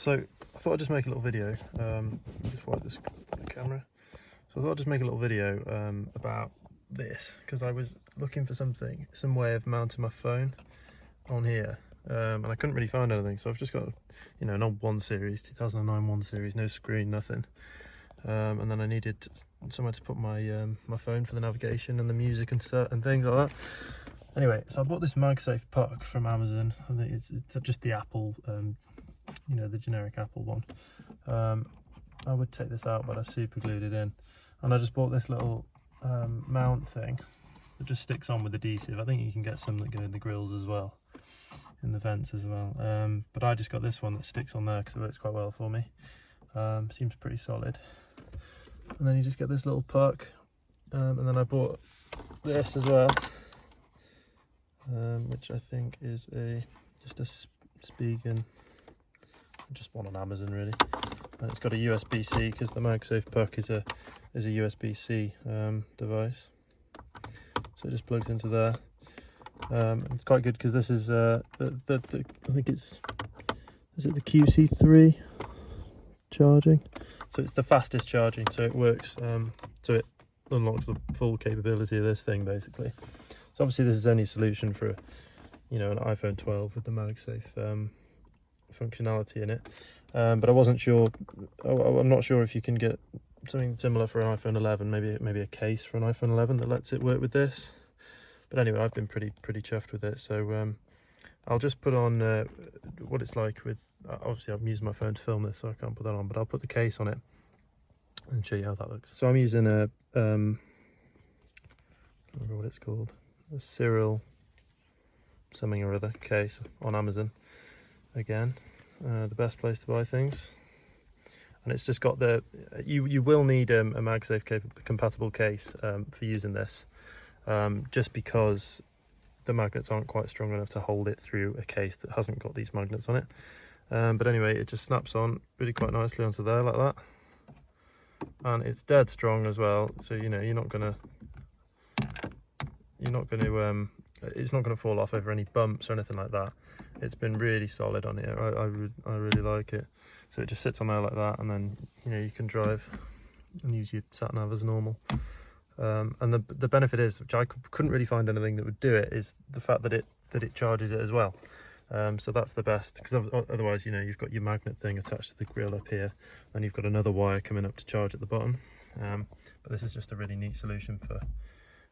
So I thought I'd just make a little video, just wipe this camera. So I thought I'd just make a little video about this, because I was looking for some way of mounting my phone on here, and I couldn't really find anything. So I've just got, you know, an old 1 Series, 2009 1 Series, no screen, nothing. And then I needed somewhere to put my my phone for the navigation and the music and stuff and things like that. Anyway, so I bought this MagSafe puck from Amazon. I think it's just the Apple, you know, the generic Apple one. I would take this out, but I super glued it in. And I just bought this little mount thing that just sticks on with adhesive. I think you can get some that go in the grills as well, in the vents as well. But I just got this one that sticks on there because it works quite well for me. Seems pretty solid. And then you just get this little puck. And then I bought this as well, which I think is just a Spigen, just one on Amazon really. And it's got a USB-C because the MagSafe puck is a USB-C device, so it just plugs into there. It's quite good because this is I think is it the QC3 charging, so it's the fastest charging, so it works, so it unlocks the full capability of this thing basically. So obviously this is only a solution for, you know, an iPhone 12 with the MagSafe functionality in it, but I wasn't sure. I'm not sure if you can get something similar for an iPhone 11, maybe a case for an iPhone 11 that lets it work with this. But anyway, I've been pretty chuffed with it. So I'll just put on what it's like with. Obviously, I'm using my phone to film this, so I can't put that on. But I'll put the case on it and show you how that looks. So I'm using a I don't remember what it's called, a Serial something or other case on Amazon. Again, the best place to buy things. And it's just got the, you will need a MagSafe compatible case for using this, just because the magnets aren't quite strong enough to hold it through a case that hasn't got these magnets on it. But anyway, it just snaps on really quite nicely onto there like that, and it's dead strong as well. So you know it's not going to fall off over any bumps or anything like that. It's been really solid on here. I really like it. So it just sits on there like that, and then you know you can drive and use your sat nav as normal. And the benefit is, which I couldn't really find anything that would do it, is the fact that it charges it as well. So that's the best, because otherwise, you know, you've got your magnet thing attached to the grill up here, and you've got another wire coming up to charge at the bottom. But this is just a really neat solution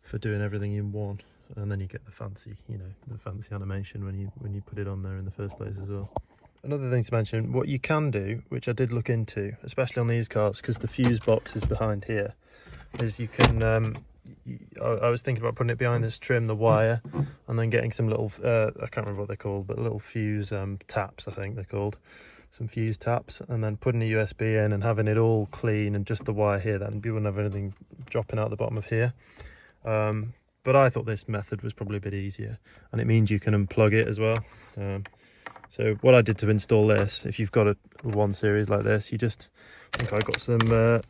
for doing everything in one, and then you get the fancy, you know, the fancy animation when you put it on there in the first place as well. Another thing to mention, what you can do, which I did look into, especially on these cars, because the fuse box is behind here, is you can, I was thinking about putting it behind this trim, the wire, and then getting some little, I can't remember what they're called, but little fuse taps, I think they're called, some fuse taps, and then putting a USB in and having it all clean and just the wire here, then you wouldn't have anything dropping out the bottom of here. But I thought this method was probably a bit easier, and it means you can unplug it as well. So what I did to install this, if you've got a 1 Series like this, you just, I think I got some, I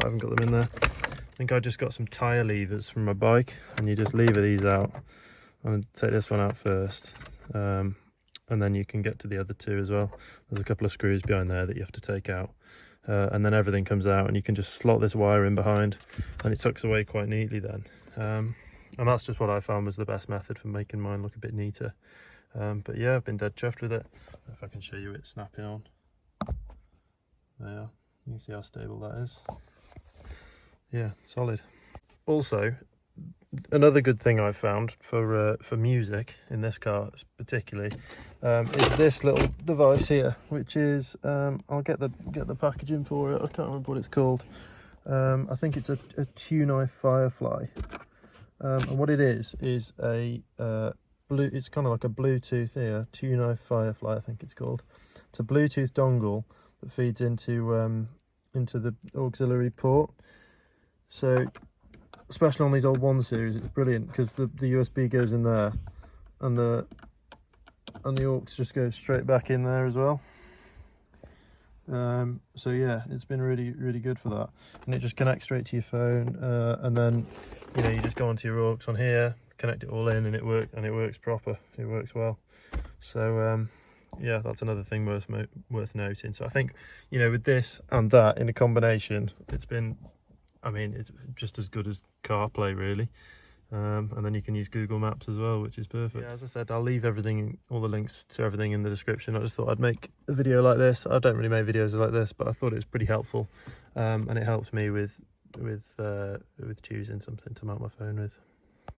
haven't got them in there, I think I just got some tyre levers from my bike, and you just lever these out, and take this one out first, and then you can get to the other two as well. There's a couple of screws behind there that you have to take out, and then everything comes out, and you can just slot this wire in behind, and it tucks away quite neatly then. And that's just what I found was the best method for making mine look a bit neater. But yeah, I've been dead chuffed with it. If I can show you it snapping on. There, you can see how stable that is. Yeah, solid. Also, another good thing I've found for music in this car particularly, is this little device here, which is, I'll get the packaging for it. I can't remember what it's called. I think it's a TuneEye Firefly. And what it is a it's kind of like a Bluetooth here, TuneEye Firefly, I think it's called. It's a Bluetooth dongle that feeds into the auxiliary port. So, especially on these old 1 Series, it's brilliant because the USB goes in there, and the aux just goes straight back in there as well. So yeah, it's been really good for that, and it just connects straight to your phone, and then you know you just go onto your aux on here, connect it all in, and it works proper, it works well. So yeah, that's another thing worth noting. So I think, you know, with this and that in a combination, it's been, I mean, it's just as good as CarPlay really. And then you can use Google Maps as well, which is perfect. Yeah, as I said, I'll leave everything, all the links to everything in the description. I just thought I'd make a video like this. I don't really make videos like this, but I thought it was pretty helpful, and it helps me with choosing something to mount my phone with.